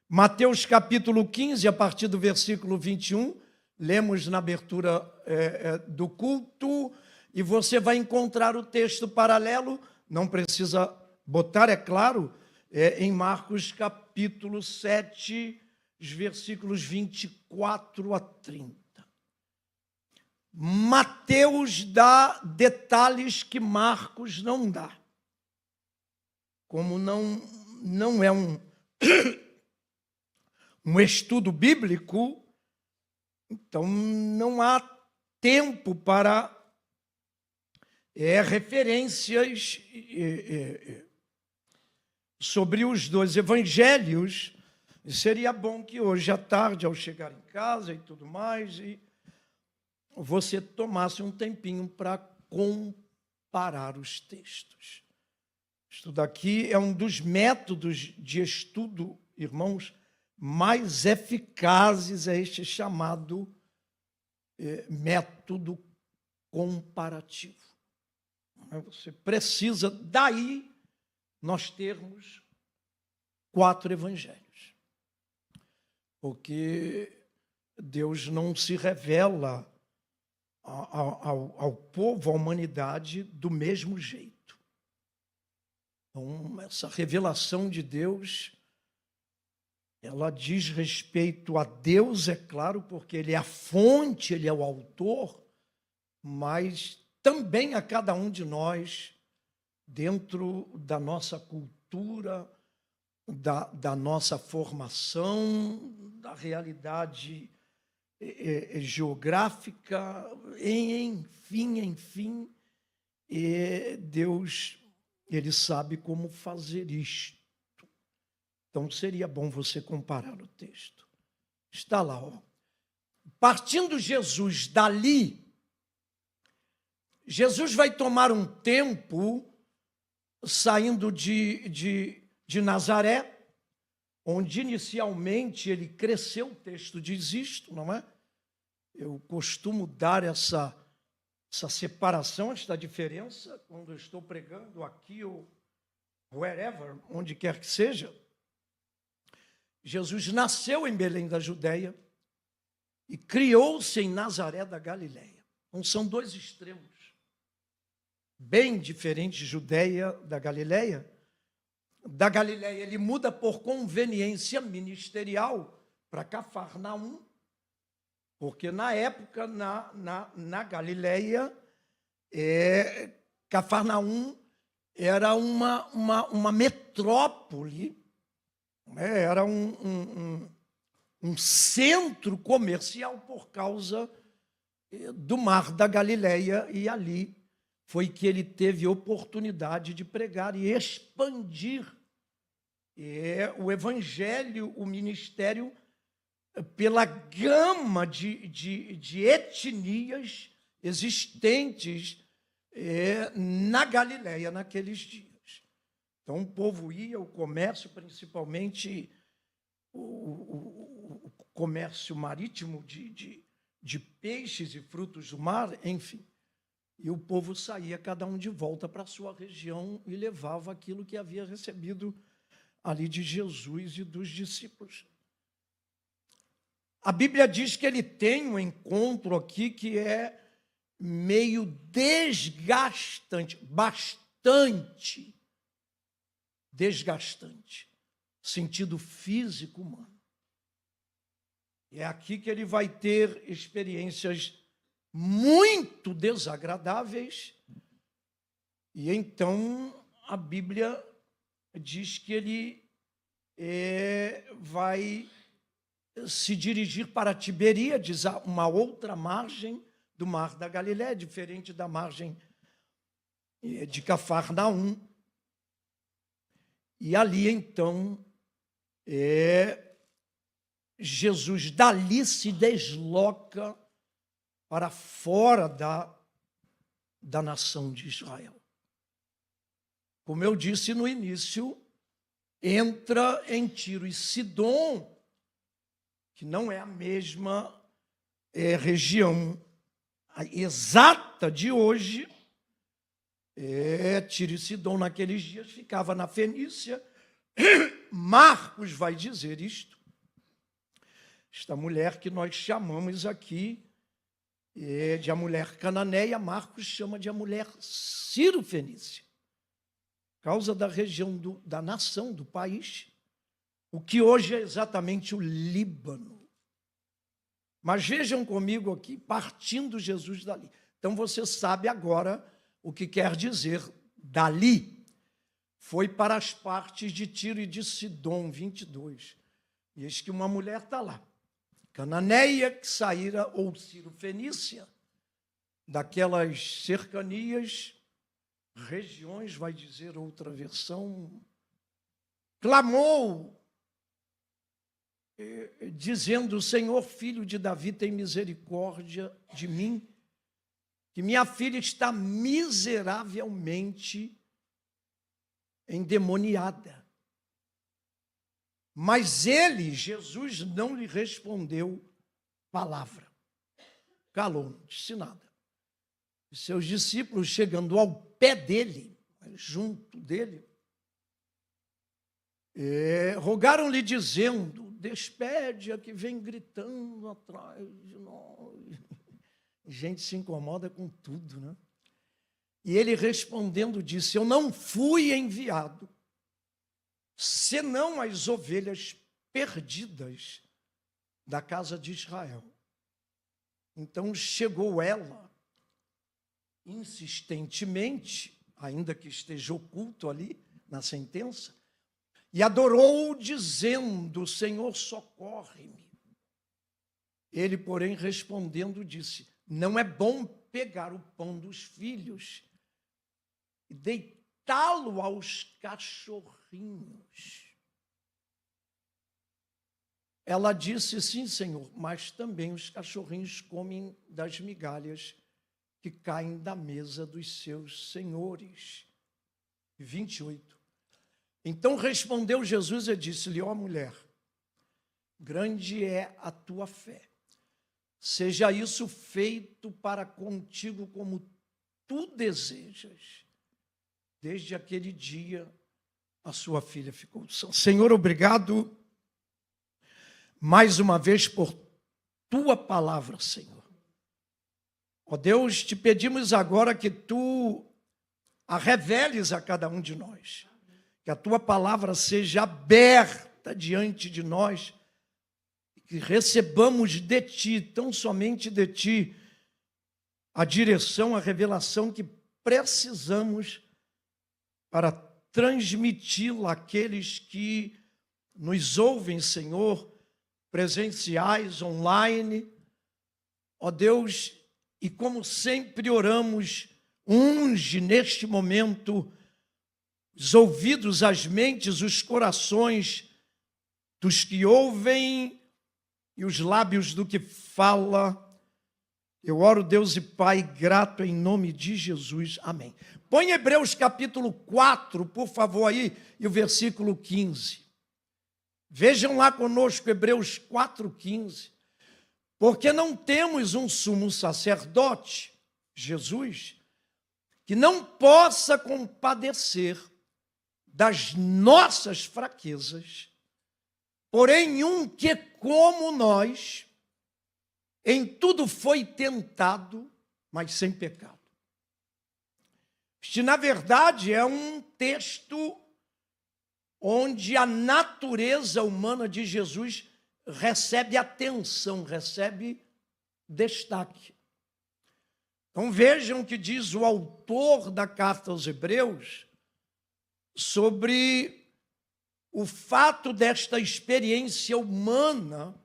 Mateus capítulo 15, a partir do versículo 21, lemos na abertura do culto, e você vai encontrar o texto paralelo, não precisa botar, é claro, em Marcos capítulo 7, os versículos 24 a 30. Mateus dá detalhes que Marcos não dá. Como não é um estudo bíblico, então não há tempo para referências sobre os dois evangelhos. Seria bom que hoje à tarde, ao chegar em casa e tudo mais, você tomasse um tempinho para comparar os textos. Isso daqui é um dos métodos de estudo, irmãos, mais eficazes, é este chamado método comparativo. Você precisa, daí, nós termos 4 evangelhos. Porque Deus não se revela ao povo, à humanidade, do mesmo jeito. Então, essa revelação de Deus, ela diz respeito a Deus, é claro, porque Ele é a fonte, Ele é o autor, mas também a cada um de nós, dentro da nossa cultura, da nossa formação, da realidade geográfica, enfim, Deus, Ele sabe como fazer isto. Então, seria bom você comparar o texto. Está lá, ó. Partindo Jesus dali, Jesus vai tomar um tempo saindo de Nazaré, onde inicialmente ele cresceu, o texto diz isto, não é? Eu costumo dar essa separação, esta diferença, quando eu estou pregando aqui ou wherever, onde quer que seja. Jesus nasceu em Belém da Judéia e criou-se em Nazaré da Galileia. Então, são dois extremos bem diferentes, Judéia da Galileia. Da Galileia ele muda por conveniência ministerial para Cafarnaum, porque na época, na Galileia, Cafarnaum era uma metrópole, era um centro comercial por causa do mar da Galileia, e ali foi que ele teve oportunidade de pregar e expandir o evangelho, o ministério, pela gama de etnias existentes na Galileia naqueles dias. Então, o povo ia, o comércio, principalmente o comércio marítimo de peixes e frutos do mar, enfim. E o povo saía, cada um de volta para a sua região, e levava aquilo que havia recebido ali de Jesus e dos discípulos. A Bíblia diz que ele tem um encontro aqui que é meio desgastante, bastante desgastante, sentido físico humano. É aqui que ele vai ter experiências muito desagradáveis, e então a Bíblia diz que ele vai se dirigir para Tiberíades, uma outra margem do mar da Galileia, diferente da margem de Cafarnaum. E ali, então, Jesus dali se desloca para fora da nação de Israel. Como eu disse no início, entra em Tiro e Sidom, que não é a mesma região exata de hoje. Tiro e Sidom naqueles dias ficava na Fenícia. Marcos vai dizer isto. esta mulher que nós chamamos aqui de a mulher cananeia, Marcos chama de a mulher sírio-fenícia, por causa da região da nação, do país, o que hoje é exatamente o Líbano. Mas vejam comigo aqui, partindo Jesus dali. Então você sabe agora o que quer dizer dali. Foi para as partes de Tiro e de Sidom, 22. E eis que uma mulher está lá, cananeia, que saíra, ou sírio-fenícia, daquelas cercanias, regiões, vai dizer outra versão, clamou, dizendo: Senhor, filho de Davi, tem misericórdia de mim, que minha filha está miseravelmente endemoniada. Mas ele, Jesus, não lhe respondeu palavra. Calou, não disse nada. E seus discípulos, chegando ao pé dele, junto dele, rogaram-lhe, dizendo: despede a que vem gritando atrás de nós. Gente se incomoda com tudo, né? E ele respondendo disse: eu não fui enviado senão as ovelhas perdidas da casa de Israel. Então chegou ela, insistentemente, ainda que esteja oculto ali na sentença, e adorou, dizendo: Senhor, socorre-me. Ele, porém, respondendo, disse: não é bom pegar o pão dos filhos e deitá-lo aos cachorrinhos. Ela disse: sim, Senhor, mas também os cachorrinhos comem das migalhas que caem da mesa dos seus senhores. 28. Então respondeu Jesus e disse-lhe: ó mulher, grande é a tua fé. Seja isso feito para contigo como tu desejas. Desde aquele dia, a sua filha ficou sã. Senhor, obrigado mais uma vez por tua palavra, Senhor. Ó Deus, te pedimos agora que tu a reveles a cada um de nós. Que a tua palavra seja aberta diante de nós, que recebamos de ti, tão somente de ti, a direção, a revelação que precisamos para transmiti-la àqueles que nos ouvem, Senhor, presenciais, online. Ó Deus, e como sempre oramos, unge neste momento os ouvidos, as mentes, os corações dos que ouvem e os lábios do que fala. Eu oro, Deus e Pai, grato em nome de Jesus. Amém. Põe Hebreus capítulo 4, por favor, aí, e o versículo 15. Vejam lá conosco, Hebreus 4,15. Porque não temos um sumo sacerdote, Jesus, que não possa compadecer das nossas fraquezas, porém um que, como nós, em tudo foi tentado, mas sem pecado. Este, na verdade, é um texto onde a natureza humana de Jesus recebe atenção, recebe destaque. Então vejam o que diz o autor da carta aos Hebreus sobre o fato desta experiência humana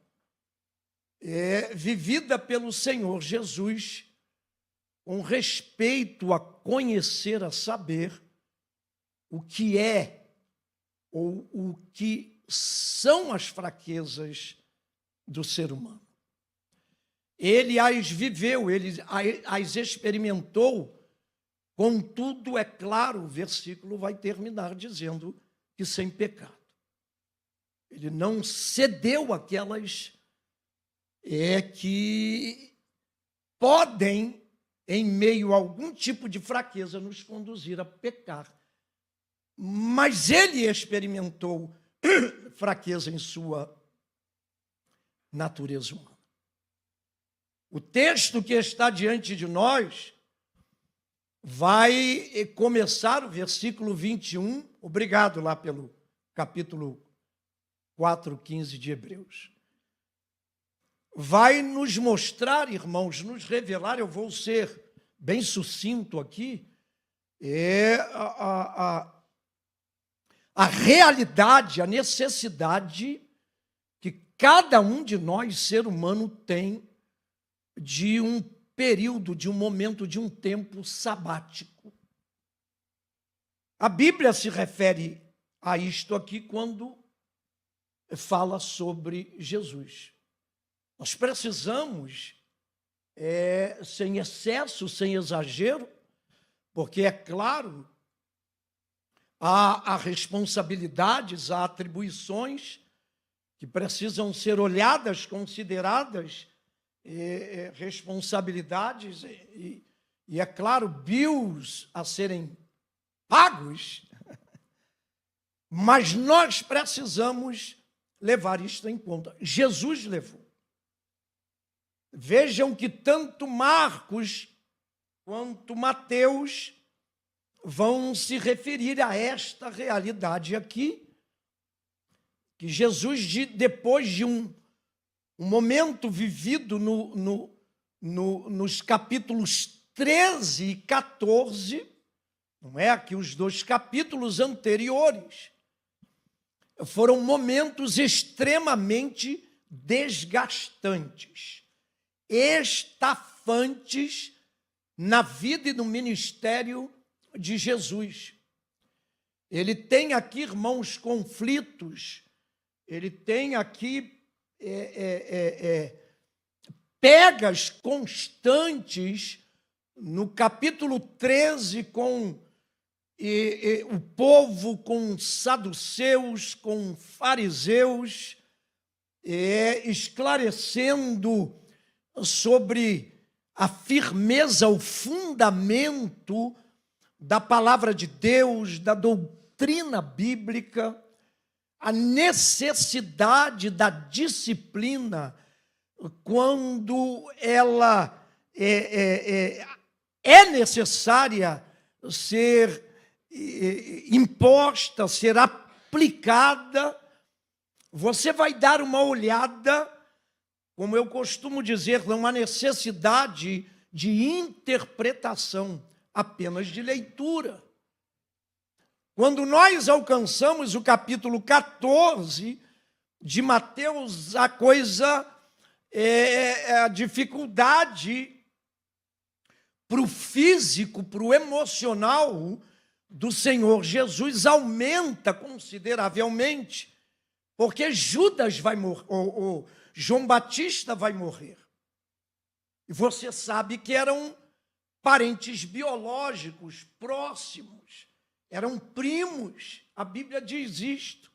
vivida pelo Senhor Jesus com respeito a conhecer, a saber o que é ou o que são as fraquezas do ser humano. Ele as viveu, ele as experimentou, contudo, é claro, o versículo vai terminar dizendo que sem pecado. Ele não cedeu àquelas que podem, em meio a algum tipo de fraqueza, nos conduzir a pecar. Mas ele experimentou fraqueza em sua natureza humana. O texto que está diante de nós vai começar o versículo 21, obrigado lá pelo capítulo 4:15 de Hebreus. Vai nos mostrar, irmãos, nos revelar, eu vou ser bem sucinto aqui, a realidade, a necessidade que cada um de nós, ser humano, tem de um período, de um momento, de um tempo sabático. A Bíblia se refere a isto aqui quando fala sobre Jesus. Nós precisamos, sem excesso, sem exagero, porque, é claro, há responsabilidades, há atribuições que precisam ser olhadas, consideradas, responsabilidades e, é claro, bills a serem pagos, mas nós precisamos levar isto em conta. Jesus levou. Vejam que tanto Marcos quanto Mateus vão se referir a esta realidade aqui, que Jesus, depois de um momento vivido nos capítulos 13 e 14, não é? Aqui os dois capítulos anteriores, foram momentos extremamente desgastantes, estafantes na vida e no ministério de Jesus. Ele tem aqui, irmãos, conflitos, ele tem aqui pegas constantes no capítulo 13 com o povo, com saduceus, com fariseus, esclarecendo sobre a firmeza, o fundamento da palavra de Deus, da doutrina bíblica, a necessidade da disciplina quando ela é necessária ser imposta, ser aplicada. Você vai dar uma olhada, como eu costumo dizer, não há necessidade de interpretação, apenas de leitura. Quando nós alcançamos o capítulo 14 de Mateus, a coisa, a dificuldade para o físico, para o emocional do Senhor Jesus aumenta consideravelmente, porque Judas vai morrer, ou João Batista vai morrer. E você sabe que eram parentes biológicos próximos, eram primos, a Bíblia diz isto.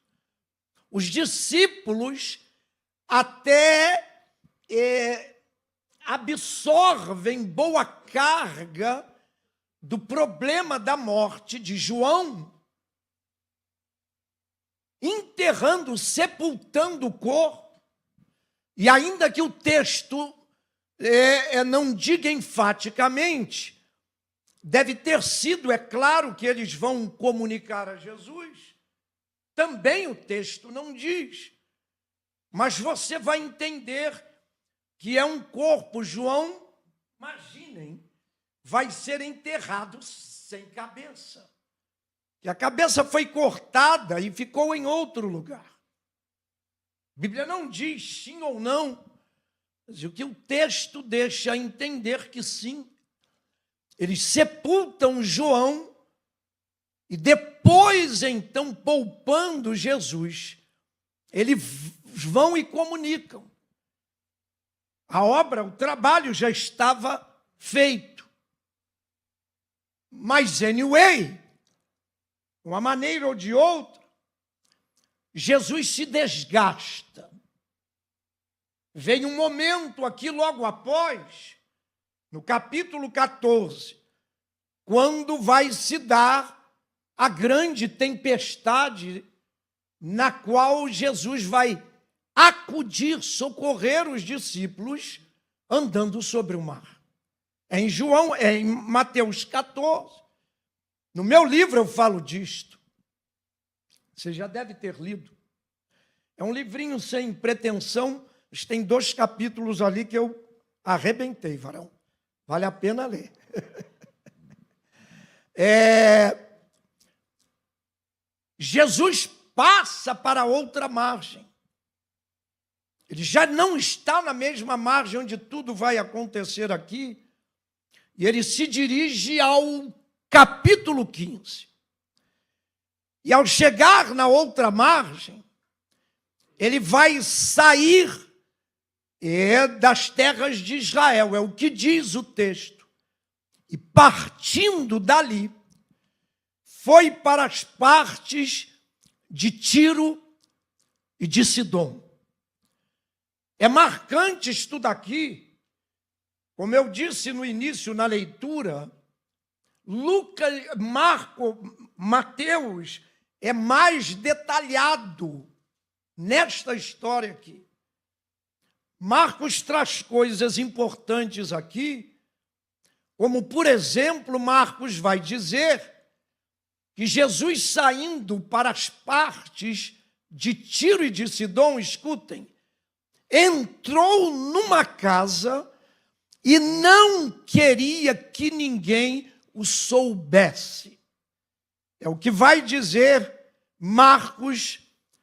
Os discípulos até absorvem boa carga do problema da morte de João, enterrando, sepultando o corpo, e ainda que o texto não diga enfaticamente, deve ter sido, é claro que eles vão comunicar a Jesus, também o texto não diz, mas você vai entender que é um corpo, João, imaginem, vai ser enterrado sem cabeça, que a cabeça foi cortada e ficou em outro lugar. A Bíblia não diz sim ou não, mas o que o texto deixa entender que sim. Eles sepultam João e depois, então, poupando Jesus, eles vão e comunicam. A obra, o trabalho já estava feito. Mas, anyway, de uma maneira ou de outra, Jesus se desgasta. Vem um momento aqui logo após, no capítulo 14, quando vai se dar a grande tempestade na qual Jesus vai acudir, socorrer os discípulos andando sobre o mar. É em Mateus 14. No meu livro eu falo disto. Você já deve ter lido. É um livrinho sem pretensão, mas tem 2 capítulos ali que eu arrebentei, varão. Vale a pena ler. Jesus passa para outra margem. Ele já não está na mesma margem onde tudo vai acontecer aqui, e ele se dirige ao capítulo 15. E ao chegar na outra margem, ele vai sair das terras de Israel, é o que diz o texto. E partindo dali, foi para as partes de Tiro e de Sidom. É marcante isso daqui, como eu disse no início na leitura, Mateus é mais detalhado nesta história aqui. Marcos traz coisas importantes aqui, como, por exemplo, Marcos vai dizer que Jesus, saindo para as partes de Tiro e de Sidom, escutem, entrou numa casa e não queria que ninguém o soubesse. É o que vai dizer Marcos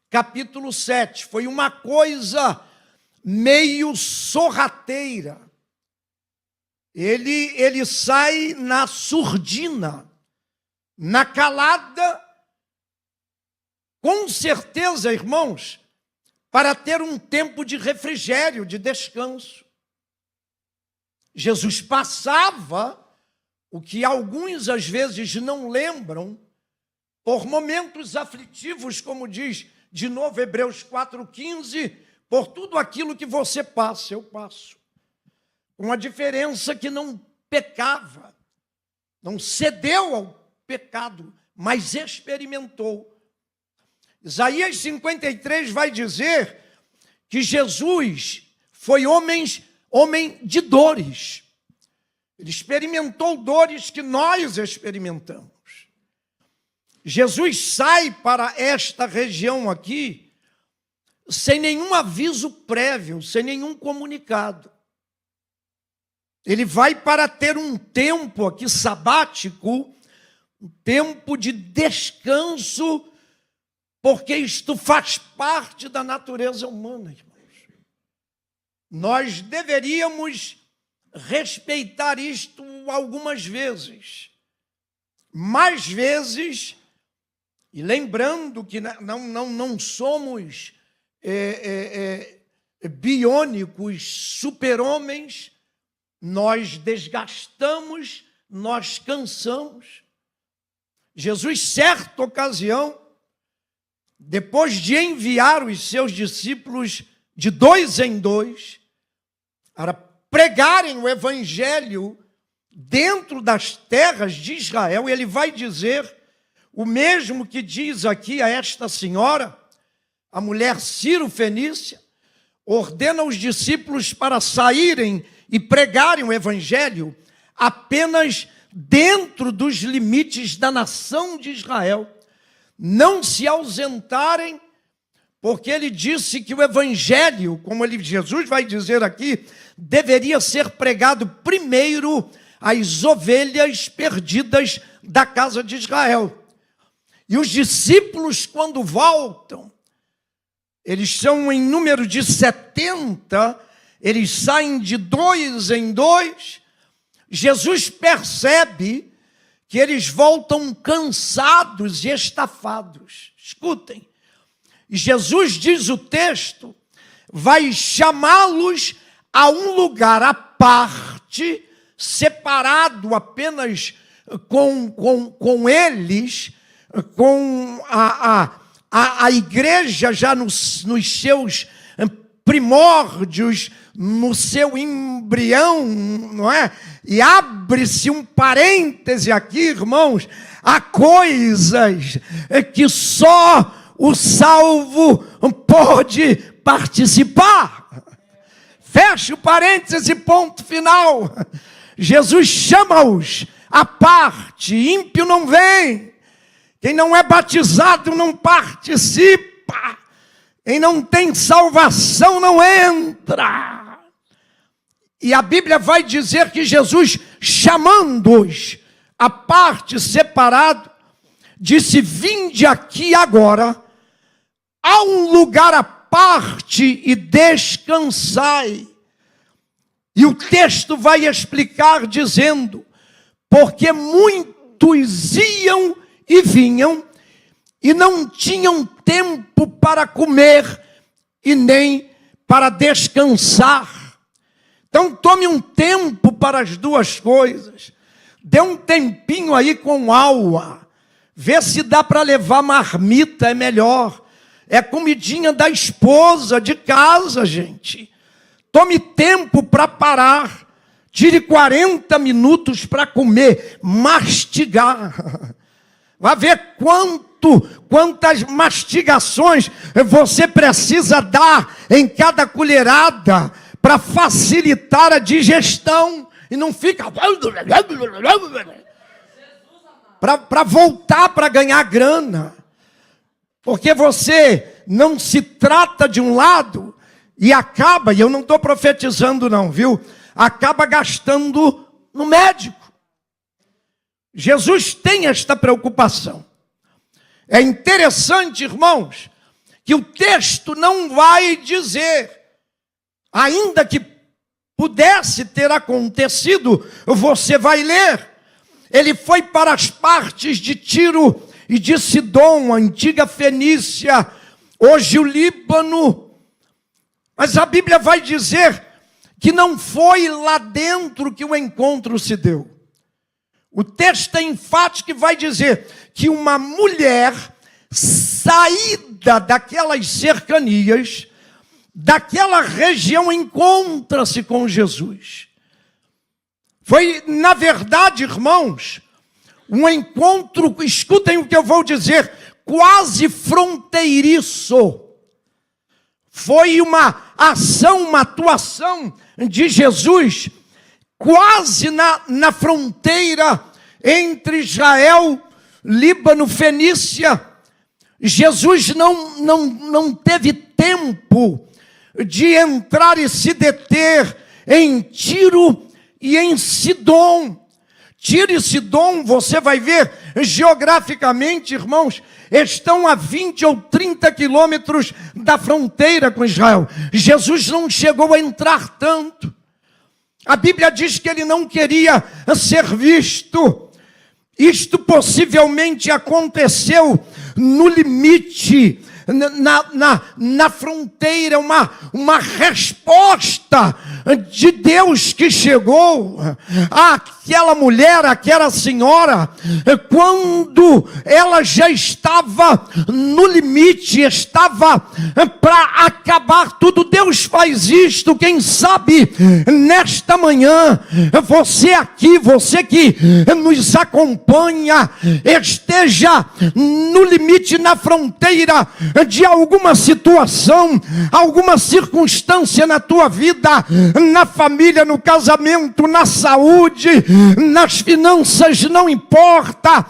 capítulo 7. Foi uma coisa meio sorrateira. Ele sai na surdina, na calada, com certeza, irmãos, para ter um tempo de refrigério, de descanso. Jesus passava, o que alguns às vezes não lembram, por momentos aflitivos, como diz de novo Hebreus 4,15, por tudo aquilo que você passa, eu passo. Com a diferença que não pecava, não cedeu ao pecado, mas experimentou. Isaías 53 vai dizer que Jesus foi homem de dores. Ele experimentou dores que nós experimentamos. Jesus sai para esta região aqui sem nenhum aviso prévio, sem nenhum comunicado. Ele vai para ter um tempo aqui sabático, um tempo de descanso, porque isto faz parte da natureza humana, irmãos. Nós deveríamos respeitar isto algumas vezes, mais vezes, e lembrando que não somos biônicos, super-homens, nós desgastamos, nós cansamos. Jesus, certa ocasião, depois de enviar os seus discípulos de 2 em 2, para pregarem o evangelho dentro das terras de Israel, ele vai dizer o mesmo que diz aqui a esta senhora, a mulher Ciro-fenícia, ordena os discípulos para saírem e pregarem o evangelho apenas dentro dos limites da nação de Israel, não se ausentarem, porque ele disse que o evangelho, como Jesus vai dizer aqui, deveria ser pregado primeiro às ovelhas perdidas da casa de Israel. E os discípulos, quando voltam, eles são em número de 70, eles saem de 2 em 2. Jesus percebe que eles voltam cansados e estafados. Escutem. E Jesus, diz o texto, vai chamá-los a um lugar à parte, separado apenas com eles, com a igreja já nos seus primórdios, no seu embrião, não é? E abre-se um parêntese aqui, irmãos, há coisas que só o salvo pode participar. Fecha o parênteses e ponto final. Jesus chama-os à parte. Ímpio não vem. Quem não é batizado não participa. Quem não tem salvação não entra. E a Bíblia vai dizer que Jesus, chamando-os à parte, separado, disse: vinde aqui agora a um lugar à parte e descansai. E o texto vai explicar dizendo: porque muitos iam e vinham e não tinham tempo para comer e nem para descansar. Então tome um tempo para as duas coisas. Dê um tempinho aí com aula. Vê se dá para levar marmita, é melhor. É comidinha da esposa, de casa, gente. Tome tempo para parar. Tire 40 minutos para comer, mastigar. Vai ver quantas mastigações você precisa dar em cada colherada para facilitar a digestão. E não fica... Para voltar para ganhar grana. Porque você não se trata de um lado e acaba, e eu não estou profetizando não, viu? Acaba gastando no médico. Jesus tem esta preocupação. É interessante, irmãos, que o texto não vai dizer, ainda que pudesse ter acontecido, você vai ler. Ele foi para as partes de Tiro e de Sidom, a antiga Fenícia, hoje o Líbano. Mas a Bíblia vai dizer que não foi lá dentro que o encontro se deu. O texto é enfático e vai dizer que uma mulher saída daquelas cercanias, daquela região, encontra-se com Jesus. Foi, na verdade, irmãos, um encontro, escutem o que eu vou dizer, quase fronteiriço. Foi uma ação, uma atuação de Jesus quase na fronteira entre Israel, Líbano, Fenícia. Jesus não teve tempo de entrar e se deter em Tiro e em Sidom. Tiro e Sidom, você vai ver, geograficamente, irmãos, estão a 20 ou 30 quilômetros da fronteira com Israel. Jesus não chegou a entrar tanto. A Bíblia diz que ele não queria ser visto. Isto possivelmente aconteceu no limite, na fronteira, uma resposta de Deus que chegou àquela mulher, àquela senhora, quando ela já estava no limite, estava para acabar tudo. Deus faz isto, quem sabe nesta manhã, você aqui, você que nos acompanha, esteja no limite, na fronteira de alguma situação, alguma circunstância na tua vida, na família, no casamento, na saúde, nas finanças, não importa.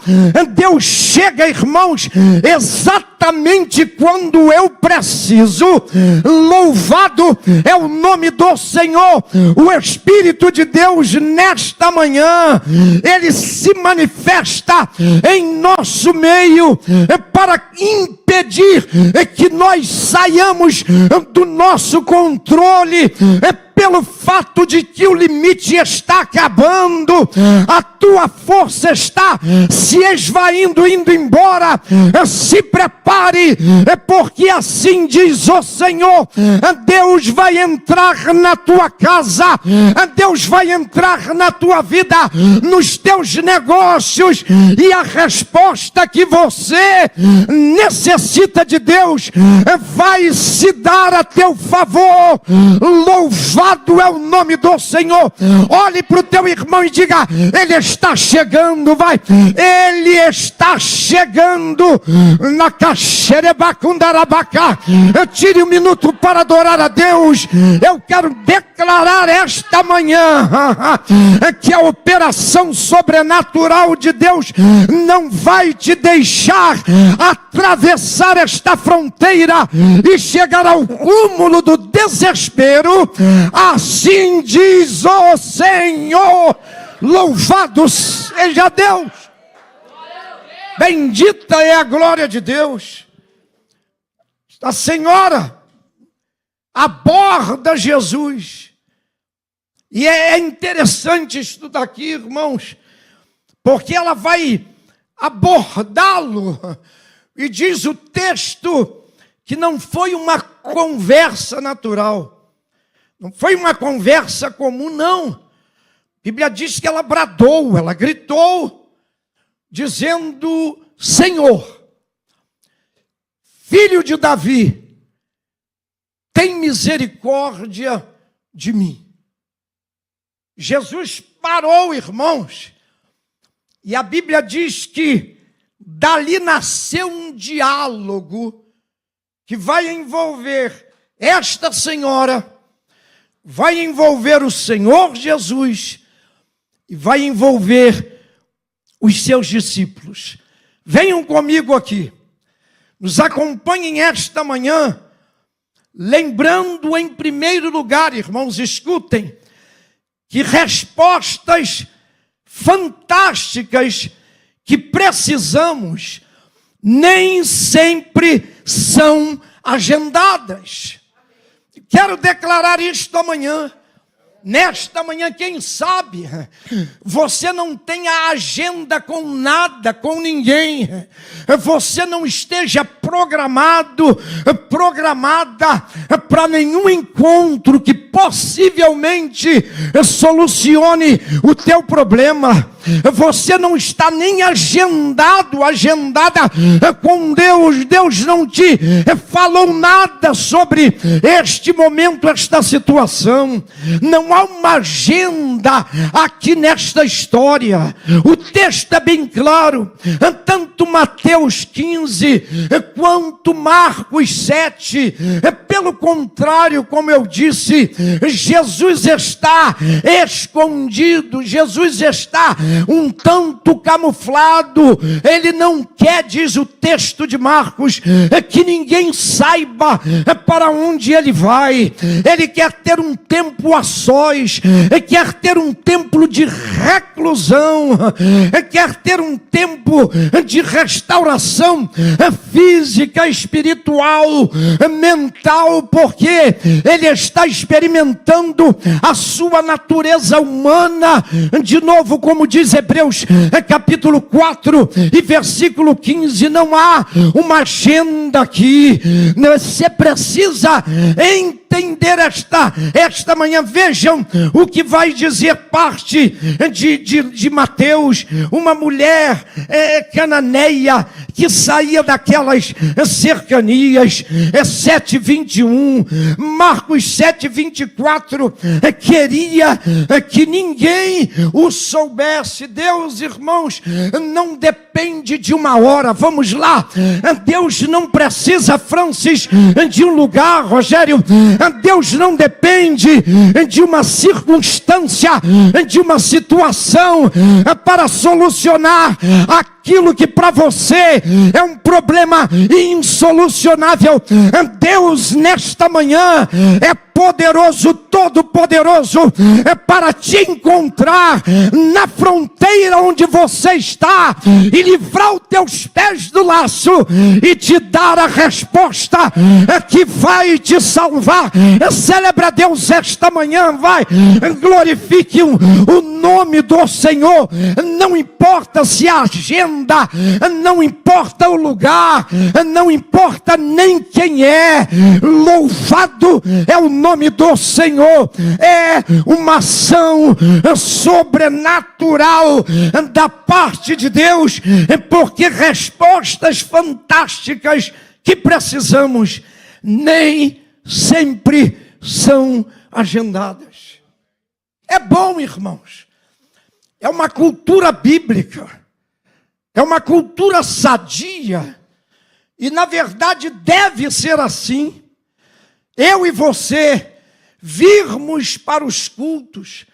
Deus chega, irmãos, exatamente quando eu preciso. Louvado é o nome do Senhor. O Espírito de Deus nesta manhã, ele se manifesta em nosso meio para impedir que nós saiamos do nosso controle, pelo fato de que o limite está acabando, a tua força está se esvaindo, indo embora. Se prepare, porque assim diz o Senhor: Deus vai entrar na tua casa, Deus vai entrar na tua vida, nos teus negócios, e a resposta que você necessita de Deus vai se dar a teu favor. Louvado Louvado é o nome do Senhor. Olhe para o teu irmão e diga: Ele está chegando, vai. Ele está chegando. Na Caxerebacundarabacá. Tire um minuto para adorar a Deus. Eu quero declarar esta manhã que a operação sobrenatural de Deus não vai te deixar atravessar esta fronteira e chegar ao cúmulo do desespero. Assim diz o Senhor. Louvado seja Deus. Bendita é a glória de Deus. A senhora aborda Jesus. E é interessante estudar aqui, irmãos, porque ela vai abordá-lo. E diz o texto que não foi uma conversa natural. Não foi uma conversa comum, não. A Bíblia diz que ela bradou, ela gritou, dizendo: Senhor, Filho de Davi, tem misericórdia de mim. Jesus parou, irmãos, e a Bíblia diz que dali nasceu um diálogo que vai envolver esta senhora, vai envolver o Senhor Jesus e vai envolver os seus discípulos. Venham comigo aqui, nos acompanhem esta manhã, lembrando em primeiro lugar, irmãos, escutem, que respostas fantásticas que precisamos nem sempre são agendadas. Quero declarar isto amanhã. Nesta manhã, quem sabe, você não tenha agenda com nada, com ninguém. Você não esteja programada para nenhum encontro que possivelmente solucione o teu problema. Você não está nem agendada com Deus. Deus não te falou nada sobre este momento, esta situação. Não há uma agenda aqui nesta história. O texto é bem claro. Tanto Mateus 15 quanto Marcos 7. Pelo contrário, como eu disse, Jesus está escondido. Jesus está um tanto camuflado. Ele não quer, diz o texto de Marcos, que ninguém saiba para onde ele vai. Ele quer ter um tempo a sós, quer ter um tempo de reclusão, quer ter um tempo de restauração física, espiritual, mental, porque ele está experimentando a sua natureza humana. De novo, como diz Hebreus capítulo 4 e versículo 15, não há uma agenda aqui. Você precisa entender esta manhã. Vejam o que vai dizer parte de Mateus. Uma mulher cananeia que saía daquelas cercanias, 7:21, Marcos 7:24, queria que ninguém o soubesse. Deus, irmãos, não depende de uma hora. Vamos lá. Deus não precisa, Francis, de um lugar, Rogério. Deus não depende de uma circunstância, de uma situação para solucionar aquilo que para você é um problema insolucionável. Deus, nesta manhã, é poderoso, todo poderoso, para te encontrar na fronteira onde você está e livrar os teus pés do laço e te dar a resposta que vai te salvar. Celebra a Deus esta manhã, vai, glorifique o nome do Senhor. Não importa se a agenda, não importa o lugar, não importa nem quem é. Louvado é o nome do Senhor. É uma ação sobrenatural da parte de Deus, porque respostas fantásticas que precisamos nem sempre são agendadas. É bom, irmãos. É uma cultura bíblica. É uma cultura sadia. E, na verdade, deve ser assim. Eu e você virmos para os cultos,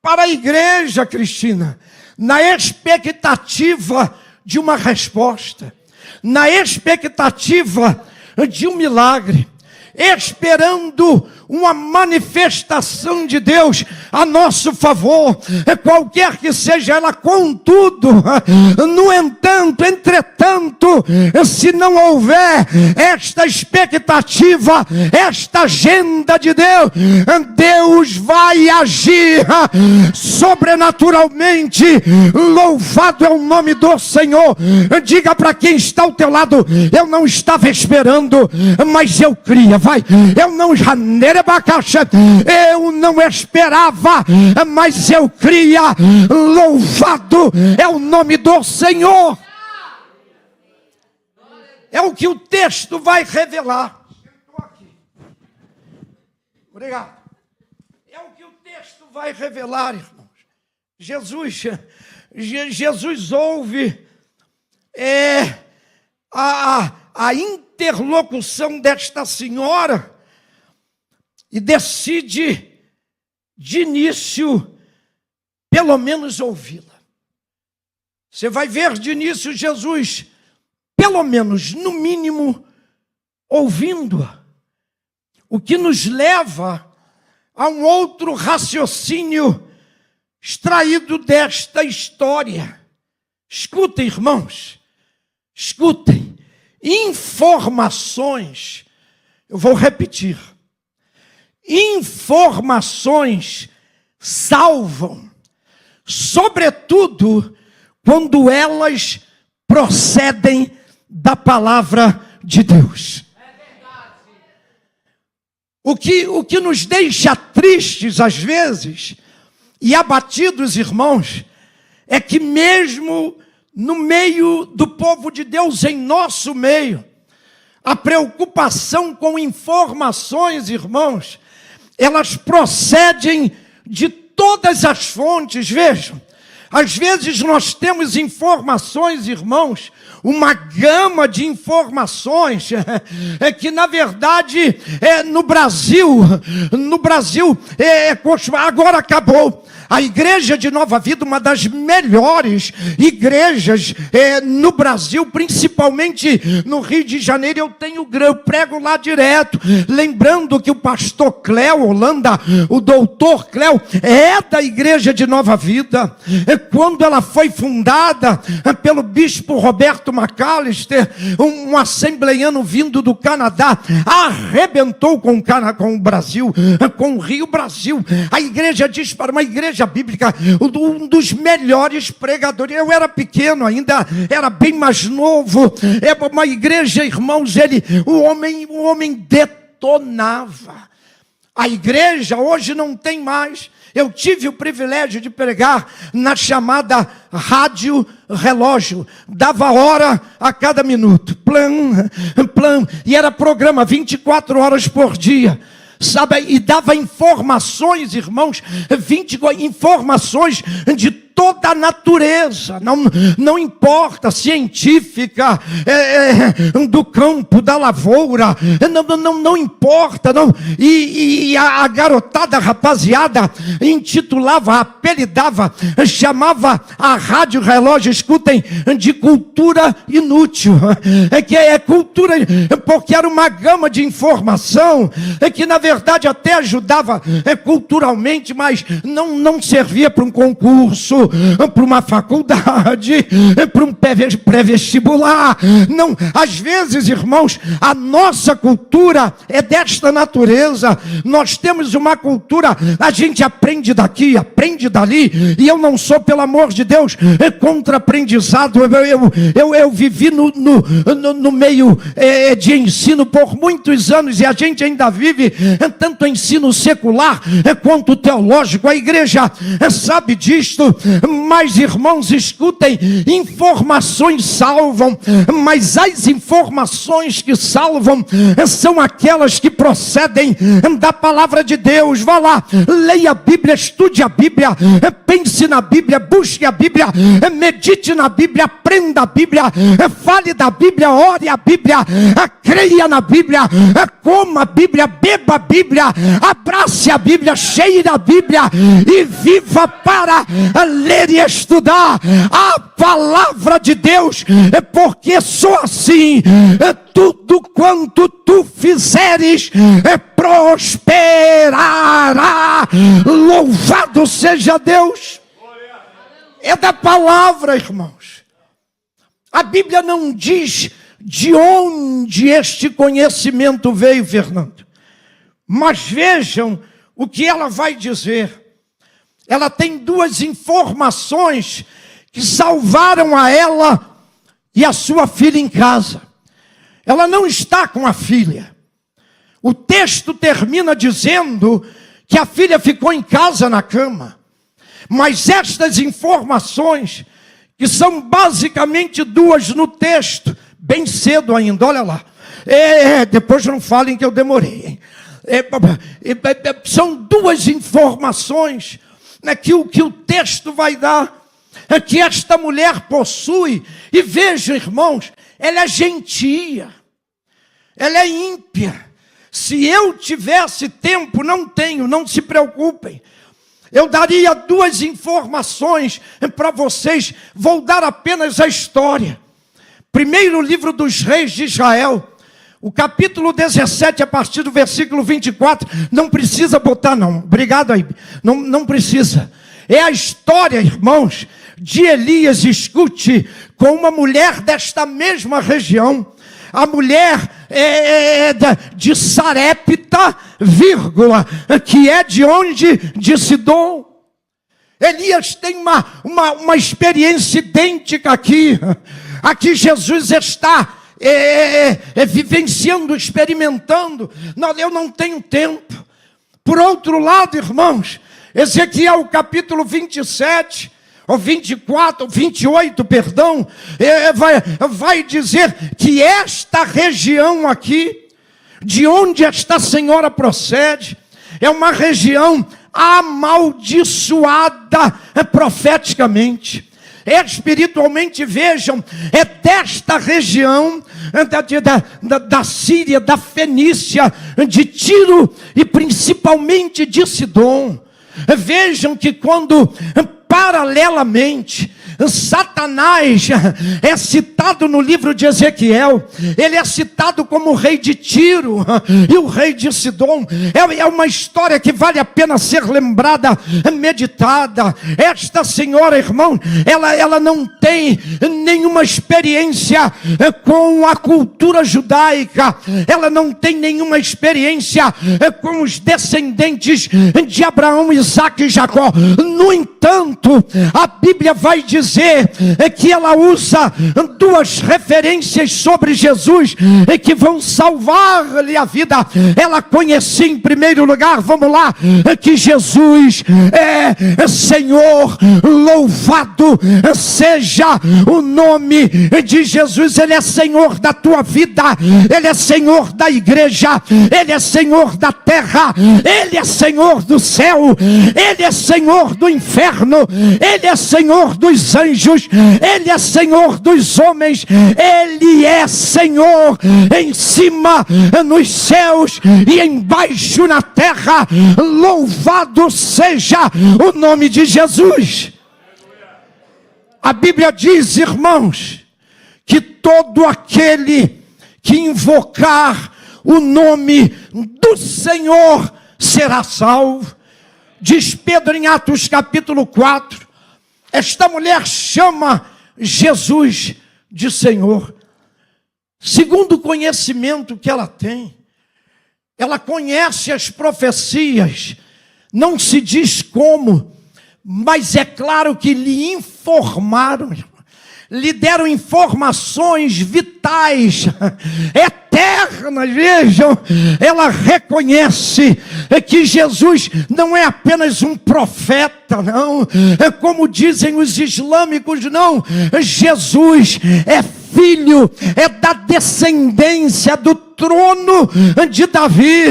para a igreja, Cristina, na expectativa de uma resposta, na expectativa de um milagre, esperando uma manifestação de Deus a nosso favor, qualquer que seja ela. Contudo, no entanto, entretanto, se não houver esta expectativa, esta agenda de Deus, Deus vai agir sobrenaturalmente. Louvado é o nome do Senhor. Diga para quem está ao teu lado: eu não estava esperando, mas eu cria. Vai, eu não esperava, mas eu cria. Louvado é o nome do Senhor. É o que o texto vai revelar. Obrigado. É o que o texto vai revelar, irmãos. Jesus ouve a interlocução desta senhora e decide, de início, pelo menos ouvi-la. Você vai ver de início Jesus, pelo menos, no mínimo, ouvindo-a. O que nos leva a um outro raciocínio extraído desta história. Escutem, irmãos, escutem. Informações, eu vou repetir. Informações salvam, sobretudo quando elas procedem da palavra de Deus. O que nos deixa tristes às vezes e abatidos, irmãos, é que mesmo no meio do povo de Deus, em nosso meio, a preocupação com informações, irmãos, elas procedem de todas as fontes. Vejam, às vezes nós temos informações, irmãos, uma gama de informações que na verdade no Brasil agora acabou. A igreja de Nova Vida, uma das melhores igrejas no Brasil, principalmente no Rio de Janeiro. Eu prego lá direto, lembrando que o pastor Cléo Holanda, o doutor Cléo, é da igreja de Nova Vida. Quando ela foi fundada pelo bispo Roberto McAllister, um assembleiano vindo do Canadá, arrebentou com o Brasil, com o Rio Brasil. A igreja diz para uma igreja bíblica, um dos melhores pregadores. Eu era pequeno ainda, era bem mais novo. É uma igreja, irmãos, o homem detonava. A igreja hoje não tem mais. Eu tive o privilégio de pregar na chamada rádio relógio. Dava hora a cada minuto. Plan. E era programa 24 horas por dia. Sabe? E dava informações, irmãos, informações de toda a natureza, não importa, científica, do campo, da lavoura, não importa, não. E a garotada, a rapaziada, apelidava, chamava a rádio relógio, escutem, de cultura inútil, que é cultura, porque era uma gama de informação, que na verdade até ajudava culturalmente, mas não servia para um concurso, para uma faculdade, para um pré-vestibular. Não, às vezes, irmãos, a nossa cultura é desta natureza. Nós temos uma cultura, a gente aprende daqui, aprende dali, e eu não sou, pelo amor de Deus, contra aprendizado. Eu vivi no meio de ensino por muitos anos, e a gente ainda vive tanto ensino secular quanto teológico. A igreja sabe disto. Mas, irmãos, escutem, informações salvam, mas as informações que salvam são aquelas que procedem da palavra de Deus. Vá lá, leia a Bíblia, estude a Bíblia, pense na Bíblia, busque a Bíblia, medite na Bíblia, aprenda a Bíblia, fale da Bíblia, ore a Bíblia, creia na Bíblia, coma a Bíblia, beba a Bíblia, abrace a Bíblia, cheire a Bíblia e viva para ler e estudar a palavra de Deus, porque só assim tudo quanto tu fizeres prosperará. Louvado seja Deus. É da palavra, irmãos. A Bíblia não diz de onde este conhecimento veio, Fernando, mas vejam o que ela vai dizer. Ela tem duas informações que salvaram a ela e a sua filha em casa. Ela não está com a filha. O texto termina dizendo que a filha ficou em casa na cama. Mas estas informações, que são basicamente duas no texto, bem cedo ainda, olha lá. Depois não falem que eu demorei, hein? São duas informações que o texto vai dar, que esta mulher possui. E vejam, irmãos, ela é gentia, ela é ímpia. Se eu tivesse tempo, não tenho, não se preocupem. Eu daria duas informações para vocês, vou dar apenas a história. Primeiro livro dos reis de Israel, o capítulo 17, a partir do versículo 24, não precisa botar não, obrigado aí, não precisa. É a história, irmãos, de Elias, escute, com uma mulher desta mesma região, a mulher de Sarepta, vírgula, que é de onde? De Sidom. Elias tem uma experiência idêntica aqui. Aqui Jesus está vivenciando, experimentando. Não, eu não tenho tempo. Por outro lado, irmãos, Ezequiel capítulo 27, ou 24, ou 28, perdão, vai dizer que esta região aqui, de onde esta senhora procede, é uma região amaldiçoada profeticamente. Espiritualmente, vejam, é desta região da Síria, da Fenícia, de Tiro e principalmente de Sidom. Vejam que quando paralelamente Satanás é citado no livro de Ezequiel, ele é citado como o rei de Tiro e o rei de Sidom. É uma história que vale a pena ser lembrada, meditada. Esta senhora, irmão, ela não tem nenhuma experiência com a cultura judaica, ela não tem nenhuma experiência com os descendentes de Abraão, Isaque e Jacó. No entanto, a Bíblia vai dizer que ela usa duas referências sobre Jesus que vão salvar-lhe a vida. Ela conhecia em primeiro lugar, vamos lá, que Jesus é Senhor. Louvado seja o nome de Jesus. Ele é Senhor da tua vida, Ele é Senhor da igreja, Ele é Senhor da terra, Ele é Senhor do céu, Ele é Senhor do inferno, Ele é Senhor dos anjos, Ele é Senhor dos homens, Ele é Senhor em cima nos céus e embaixo na terra. Louvado seja o nome de Jesus. A Bíblia diz, irmãos, que todo aquele que invocar o nome do Senhor será salvo. Diz Pedro em Atos capítulo 4, esta mulher chama Jesus de Senhor. Segundo o conhecimento que ela tem, ela conhece as profecias, não se diz como, mas é claro que lhe informaram, lhe deram informações vitais, eternas, eternas, vejam, ela reconhece que Jesus não é apenas um profeta, não, é como dizem os islâmicos, não, Jesus é filho, é da descendência do trono de Davi.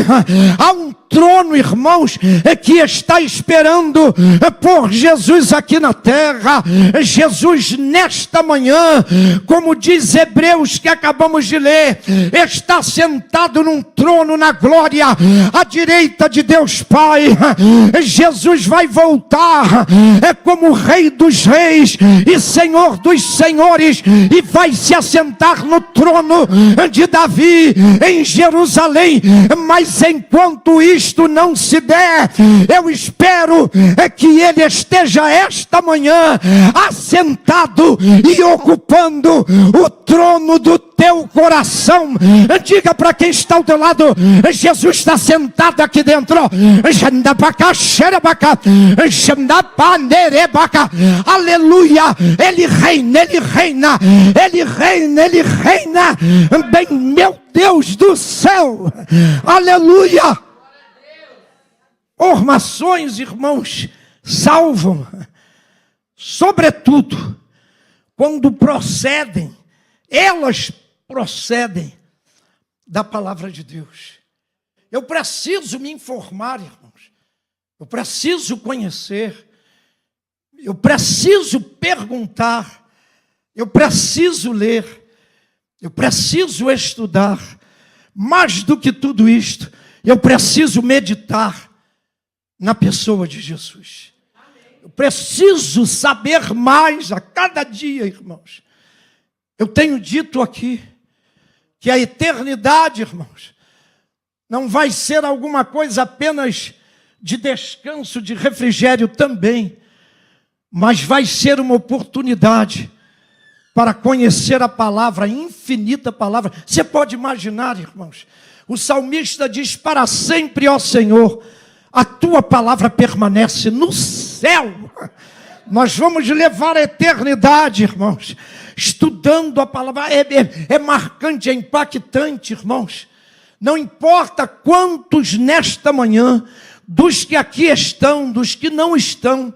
Há um trono, irmãos, que está esperando por Jesus aqui na terra. Jesus nesta manhã, como diz Hebreus que acabamos de ler, está sentado num trono na glória, à direita de Deus Pai. Jesus vai voltar como Rei dos Reis e Senhor dos Senhores, e vai se assentar no trono de Davi em Jerusalém. Mas enquanto isto não se der, eu espero que ele esteja esta manhã assentado e ocupando o trono do teu coração. Diga para quem está ao teu lado: Jesus está sentado aqui dentro. Aleluia, ele reina, ele reina, ele reina, ele reina. Bem, meu Deus do céu, aleluia. Formações, irmãos, salvam, sobretudo quando procedem, elas procedem da palavra de Deus. Eu preciso me informar, irmãos, eu preciso conhecer, eu preciso perguntar, eu preciso ler, eu preciso estudar. Mais do que tudo isto, eu preciso meditar na pessoa de Jesus. Eu preciso saber mais a cada dia, irmãos. Eu tenho dito aqui que a eternidade, irmãos, não vai ser alguma coisa apenas de descanso, de refrigério também, mas vai ser uma oportunidade para conhecer a palavra, a infinita palavra. Você pode imaginar, irmãos, o salmista diz: para sempre, ó Senhor, a tua palavra permanece no céu. Nós vamos levar a eternidade, irmãos, estudando a palavra. É marcante, é impactante, irmãos. Não importa quantos nesta manhã, dos que aqui estão, dos que não estão,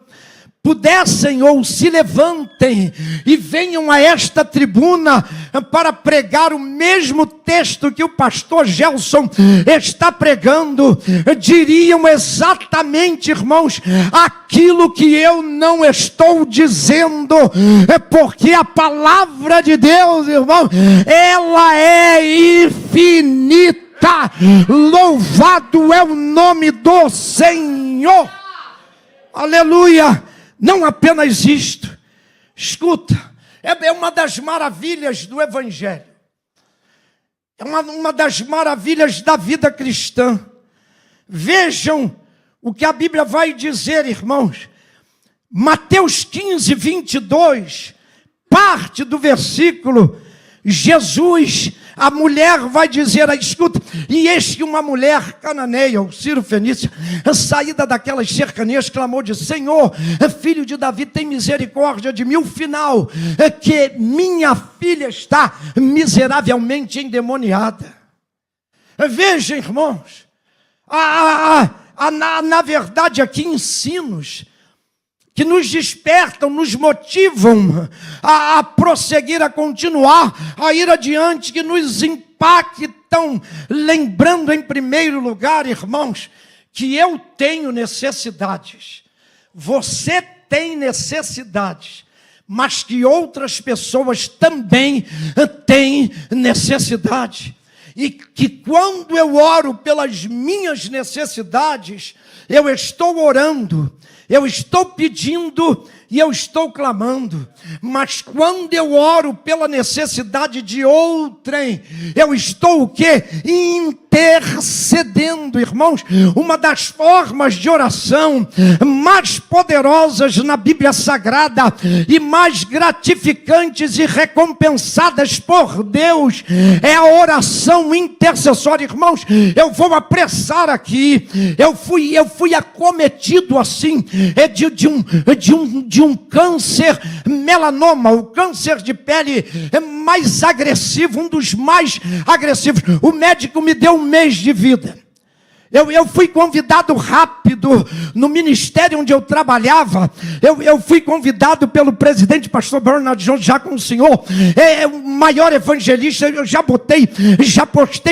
pudessem ou se levantem e venham a esta tribuna para pregar o mesmo texto que o pastor Gelson está pregando, diriam exatamente, irmãos, aquilo que eu não estou dizendo, porque a palavra de Deus, irmão, ela é infinita. Louvado é o nome do Senhor. Aleluia. Não apenas isto, escuta, é uma das maravilhas do Evangelho, é uma das maravilhas da vida cristã. Vejam o que a Bíblia vai dizer, irmãos. Mateus 15, 22, parte do versículo, Jesus, a mulher vai dizer, escuta, e eis que uma mulher cananeia, ou Ciro-fenícia, saída daquelas cercanias, clamou de: Senhor, filho de Davi, tem misericórdia de mim. O final é que minha filha está miseravelmente endemoniada. Veja, irmãos, na verdade aqui ensinos que nos despertam, nos motivam a prosseguir, a continuar, a ir adiante, que nos impactam, lembrando em primeiro lugar, irmãos, que eu tenho necessidades, você tem necessidades, mas que outras pessoas também têm necessidade. E que quando eu oro pelas minhas necessidades, eu estou orando, eu estou pedindo e eu estou clamando. Mas quando eu oro pela necessidade de outrem, eu estou o quê? Intercedendo, irmãos. Uma das formas de oração mais poderosas na Bíblia Sagrada e mais gratificantes e recompensadas por Deus é a oração intercessória. Irmãos, eu vou apressar aqui. Eu fui acometido assim de um câncer melanoma, o câncer de pele mais agressivo, um dos mais agressivos. O médico me deu 1 mês de vida. Eu fui convidado rápido no ministério onde eu trabalhava. Eu fui convidado pelo presidente, pastor Bernard Jones, já com o senhor, o maior evangelista. Eu já postei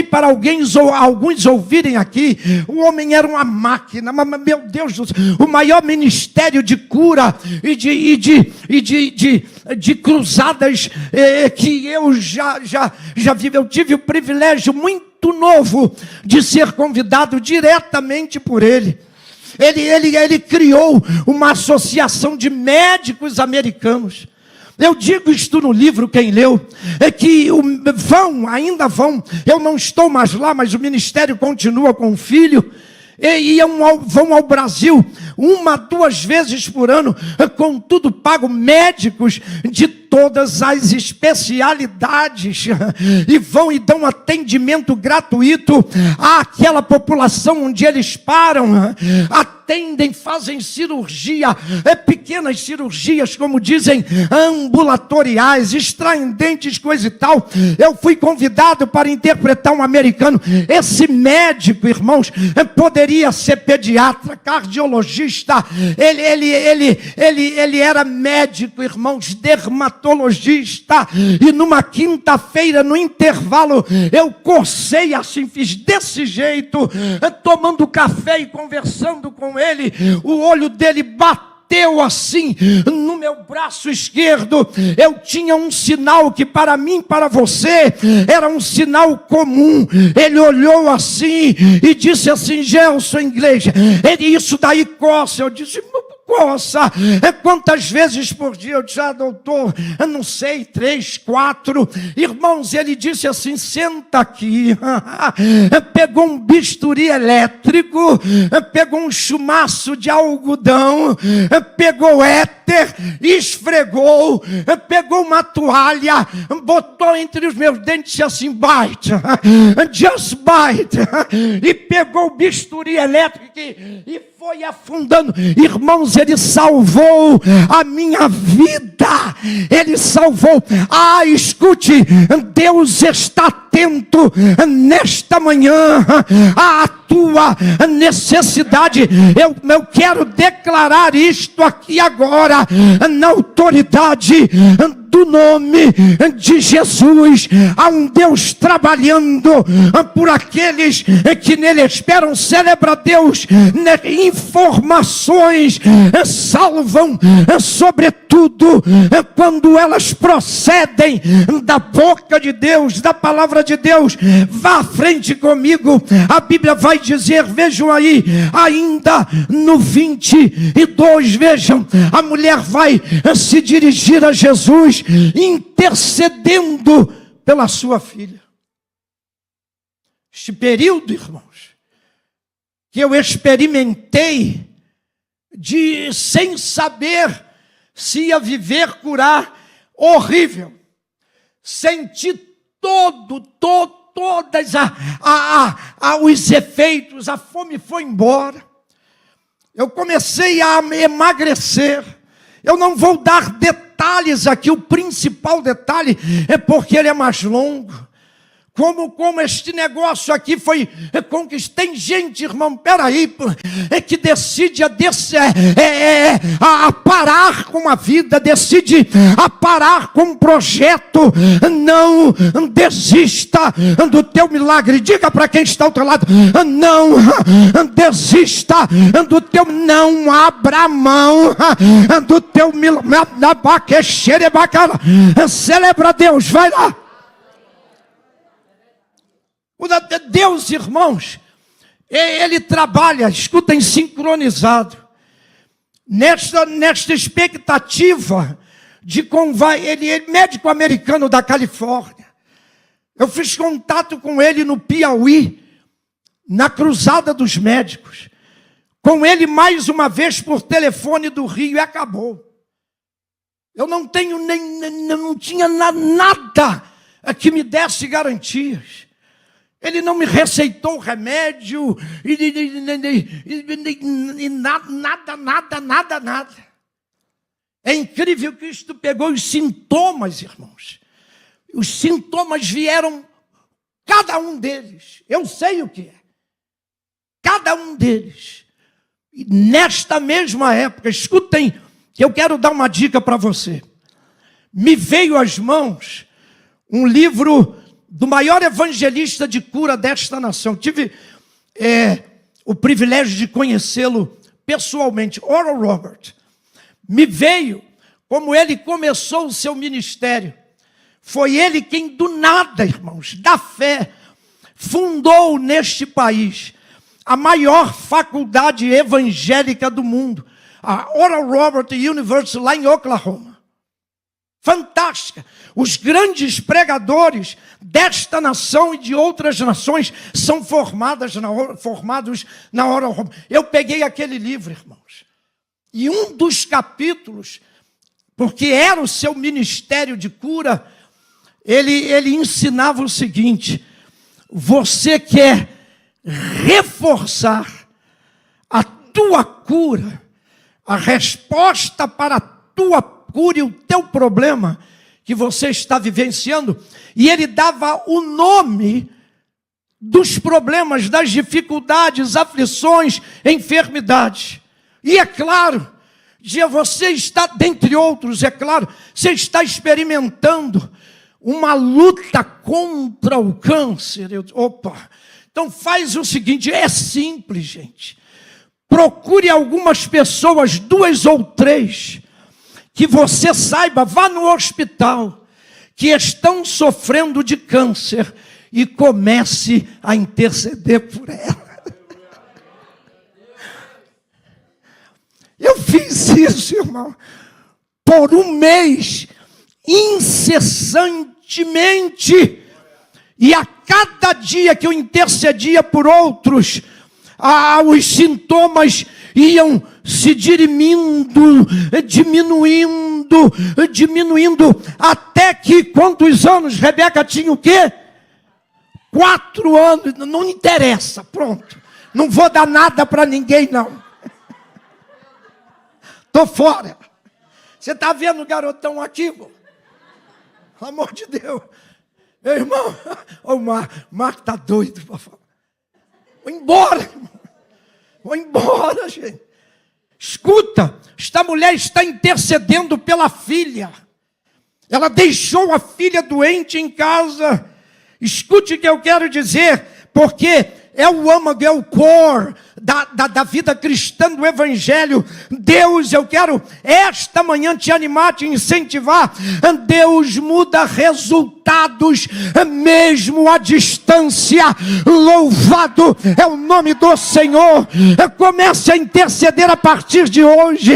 para alguns ouvirem aqui. O homem era uma máquina, mas, meu Deus do céu, o maior ministério de cura e de cruzadas que eu já vi. Eu tive o privilégio muito novo de ser convidado diretamente por ele. Ele criou uma associação de médicos americanos. Eu digo isto no livro, quem leu, é que ainda vão, eu não estou mais lá, mas o ministério continua com o filho, vão ao Brasil 1, 2 vezes por ano, com tudo pago, médicos de todas as especialidades, e vão e dão atendimento gratuito àquela população onde eles param, atendem, fazem cirurgia, pequenas cirurgias, como dizem, ambulatoriais, extraem dentes, coisa e tal. Eu fui convidado para interpretar um americano. Esse médico, irmãos, poderia ser pediatra, cardiologista, ele era médico, irmãos, dermatologista, e numa quinta-feira, no intervalo, eu cocei assim, fiz desse jeito, tomando café e conversando com ele. O olho dele bateu assim no meu braço esquerdo. Eu tinha um sinal que para mim, para você, era um sinal comum. Ele olhou assim e disse assim: Gelson, em inglês, isso daí coça. Eu disse: coça, quantas vezes por dia? Eu disse: doutor, eu não sei, 3, 4. Irmãos, ele disse assim: senta aqui. Pegou um bisturi elétrico, pegou um chumaço de algodão, pegou éter, esfregou, pegou uma toalha, botou entre os meus dentes e assim: bite, just bite, e pegou o bisturi elétrico e foi afundando. Irmãos, ele salvou a minha vida. Ele salvou. Escute, Deus está atento nesta manhã à tua necessidade. Eu quero declarar isto aqui agora, na autoridade do nome de Jesus. Há um Deus trabalhando por aqueles que nele esperam. Celebra Deus. Informações salvam, sobretudo quando elas procedem da boca de Deus, da palavra de Deus. Vá à frente comigo. A Bíblia vai dizer, vejam aí, ainda no 22, vejam, a mulher vai se dirigir a Jesus, intercedendo pela sua filha. Este período, irmãos, que eu experimentei sem saber se ia viver, curar, horrível. Senti todos os efeitos, a fome foi embora. Eu comecei a emagrecer. Eu não vou dar detalhes aqui, o principal detalhe é porque ele é mais longo. Como este negócio aqui foi conquistado. Tem gente, irmão, peraí, que decide a parar com a vida, decide a parar com um projeto. Não desista do teu milagre. Diga para quem está ao teu lado: não desista do teu, não abra mão do teu milagre. Celebra Deus, vai lá. Deus, irmãos, ele trabalha, escutem, sincronizado. Nesta expectativa de ele é médico americano da Califórnia. Eu fiz contato com ele no Piauí, na Cruzada dos Médicos. Com ele mais uma vez por telefone do Rio, e acabou. Eu não tinha nada que me desse garantias. Ele não me receitou remédio, e nada. É incrível que Cristo pegou os sintomas, irmãos. Os sintomas vieram, cada um deles. Eu sei o que é. Cada um deles. E nesta mesma época, escutem, que eu quero dar uma dica para você. Me veio às mãos um livro do maior evangelista de cura desta nação. Tive o privilégio de conhecê-lo pessoalmente, Oral Roberts. Me veio como ele começou o seu ministério. Foi ele quem do nada, irmãos, da fé, fundou neste país a maior faculdade evangélica do mundo, a Oral Roberts University, lá em Oklahoma. Fantástica. Os grandes pregadores desta nação e de outras nações são formados na Oral Roberts. Eu peguei aquele livro, irmãos, e um dos capítulos, porque era o seu ministério de cura, ele ensinava o seguinte: você quer reforçar a tua cura, a resposta para a tua cura e o teu problema que você está vivenciando, e ele dava o nome dos problemas, das dificuldades, aflições, enfermidades. E é claro, você está, dentre outros, é claro, você está experimentando uma luta contra o câncer. Então faz o seguinte, é simples, gente. Procure algumas pessoas, 2 ou 3, que você saiba, vá no hospital, que estão sofrendo de câncer, e comece a interceder por ela. Eu fiz isso, irmão, por um mês, incessantemente, e a cada dia que eu intercedia por outros, os sintomas iam se diminuindo, até que, quantos anos Rebeca tinha o quê? 4 anos, não interessa, pronto, não vou dar nada para ninguém não. Estou fora. Você está vendo o garotão aqui, pô? Pelo amor de Deus. Meu irmão, o Marco está doido para falar. Vou embora, irmão. Vou embora, gente. Escuta, esta mulher está intercedendo pela filha. Ela deixou a filha doente em casa. Escute o que eu quero dizer, porque é o âmago, é o core da vida cristã, do evangelho. Deus, eu quero esta manhã te animar, te incentivar. Deus muda resultados mesmo à distância. Louvado é o nome do Senhor. Comece a interceder a partir de hoje.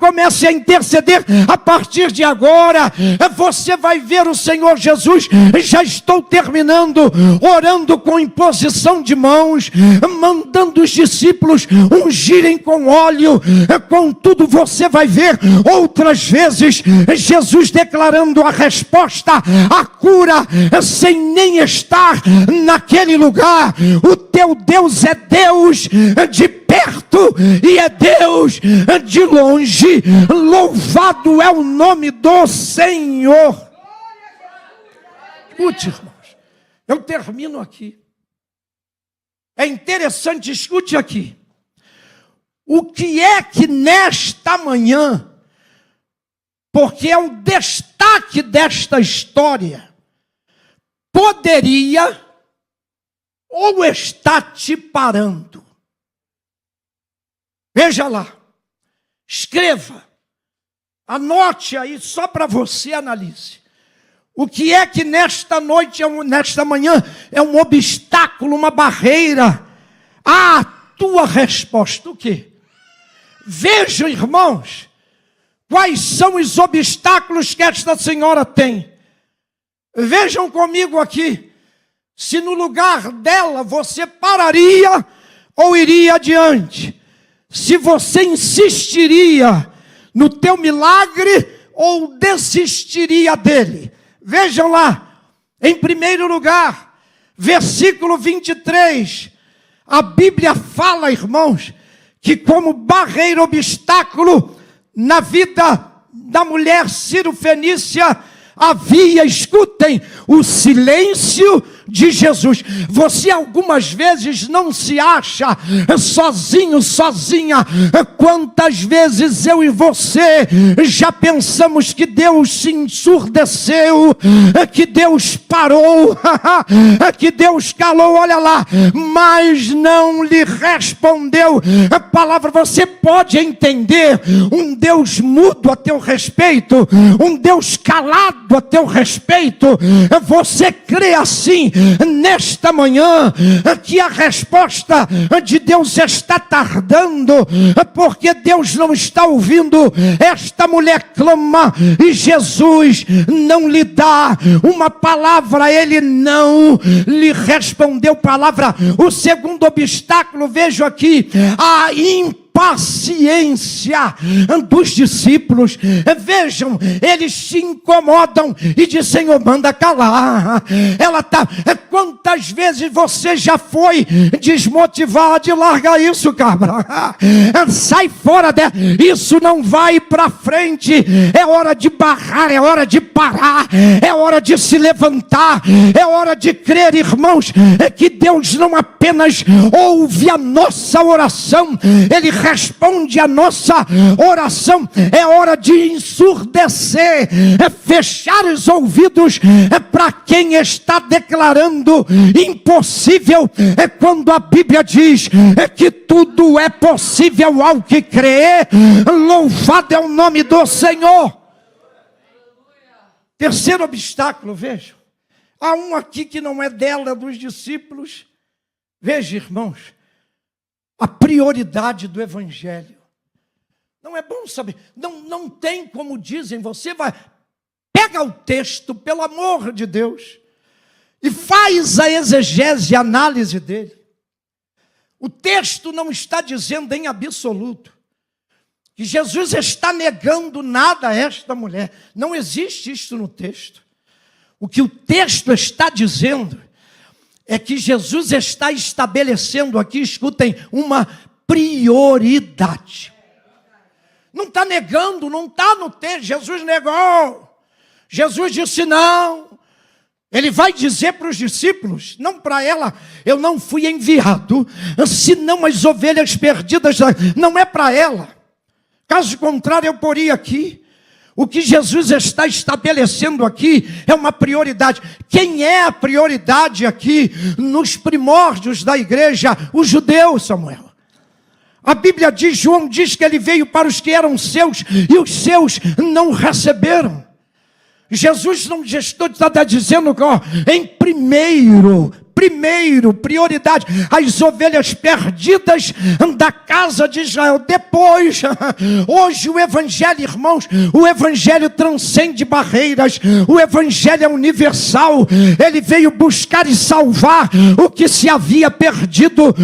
Comece a interceder a partir de agora. Você vai ver o Senhor Jesus. Já estou terminando, orando com imposição de mãos, mandando os discípulos ungirem com óleo. Contudo, você vai ver outras vezes Jesus declarando a resposta, a cura, sem nem estar naquele lugar. O teu Deus é Deus de perto e é Deus de longe. Louvado é o nome do Senhor. Escute, irmãos, eu termino aqui. É interessante, escute aqui. O que é que nesta manhã, porque é o destaque desta história, poderia ou está te parando? Veja lá, escreva, anote aí só para você analise. O que é que nesta noite, nesta manhã, é um obstáculo, uma barreira à tua resposta? O quê? Vejam, irmãos, quais são os obstáculos que esta senhora tem. Vejam comigo aqui, se no lugar dela você pararia ou iria adiante. Se você insistiria no teu milagre ou desistiria dele. Vejam lá, em primeiro lugar, versículo 23, a Bíblia fala, irmãos, que como barreira, obstáculo na vida da mulher Ciro-fenícia havia, escutem, o silêncio de Jesus. Você algumas vezes não se acha sozinho, sozinha. Quantas vezes eu e você já pensamos que Deus se ensurdeceu, que Deus parou, que Deus calou, olha lá, mas não lhe respondeu. A palavra, você pode entender um Deus mudo a teu respeito, um Deus calado a teu respeito. Você crê assim nesta manhã que a resposta de Deus está tardando, porque Deus não está ouvindo esta mulher clamar e Jesus não lhe dá uma palavra, ele não lhe respondeu palavra. O segundo obstáculo, vejo aqui, a impaciência dos discípulos. Vejam, eles se incomodam e dizem: Senhor, manda calar. Ela está. Quantas vezes você já foi desmotivado? Larga isso, cabra. Sai fora dela. Isso não vai para frente. É hora de barrar, é hora de parar, é hora de se levantar, é hora de crer, irmãos, que Deus não apenas ouve a nossa oração, Ele responde a nossa oração. É hora de ensurdecer, fechar os ouvidos para quem está declarando impossível. É quando a Bíblia diz que tudo é possível ao que crê. Louvado é o nome do Senhor. Terceiro obstáculo, veja. Há um aqui que não é dela, dos discípulos. Veja, irmãos, a prioridade do Evangelho. Não é bom saber, não tem como dizem, você vai, pega o texto, pelo amor de Deus, e faz a exegese, a análise dele. O texto não está dizendo em absoluto que Jesus está negando nada a esta mulher. Não existe isso no texto. O que o texto está dizendo é que Jesus está estabelecendo aqui, escutem, uma prioridade. Não está negando, não está no texto. Jesus negou. Jesus disse não. Ele vai dizer para os discípulos, não para ela: eu não fui enviado, senão as ovelhas perdidas. Não é para ela. Caso contrário, eu poria aqui. O que Jesus está estabelecendo aqui é uma prioridade. Quem é a prioridade aqui nos primórdios da igreja? Os judeus, Samuel. A Bíblia diz, João diz que ele veio para os que eram seus e os seus não receberam. Jesus não está dizendo que, em primeiro, prioridade, as ovelhas perdidas da casa de Israel. Depois, hoje o Evangelho, irmãos, o Evangelho transcende barreiras, o Evangelho é universal, ele veio buscar e salvar o que se havia perdido.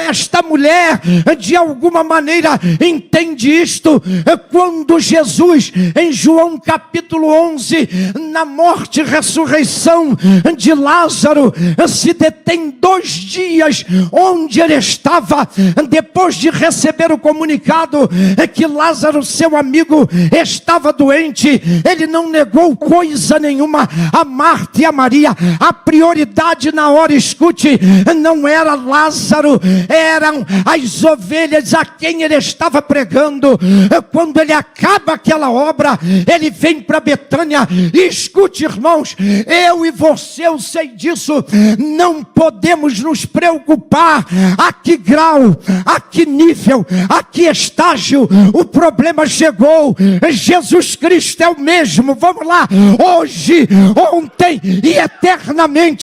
Esta mulher, de alguma maneira, entende isto, quando Jesus, em João capítulo 11, na morte e ressurreição de Lázaro, se detém 2 dias onde ele estava, depois de receber o comunicado que Lázaro, seu amigo, estava doente. Ele não negou coisa nenhuma a Marta e a Maria. A prioridade na hora, escute, não era Lázaro, eram as ovelhas a quem ele estava pregando. Quando ele acaba aquela obra, ele vem para Betânia. E escute, irmãos, eu e você, eu sei disso, não podemos nos preocupar a que grau, a que nível, a que estágio o problema chegou. Jesus Cristo é o mesmo, vamos lá, hoje, ontem e eternamente.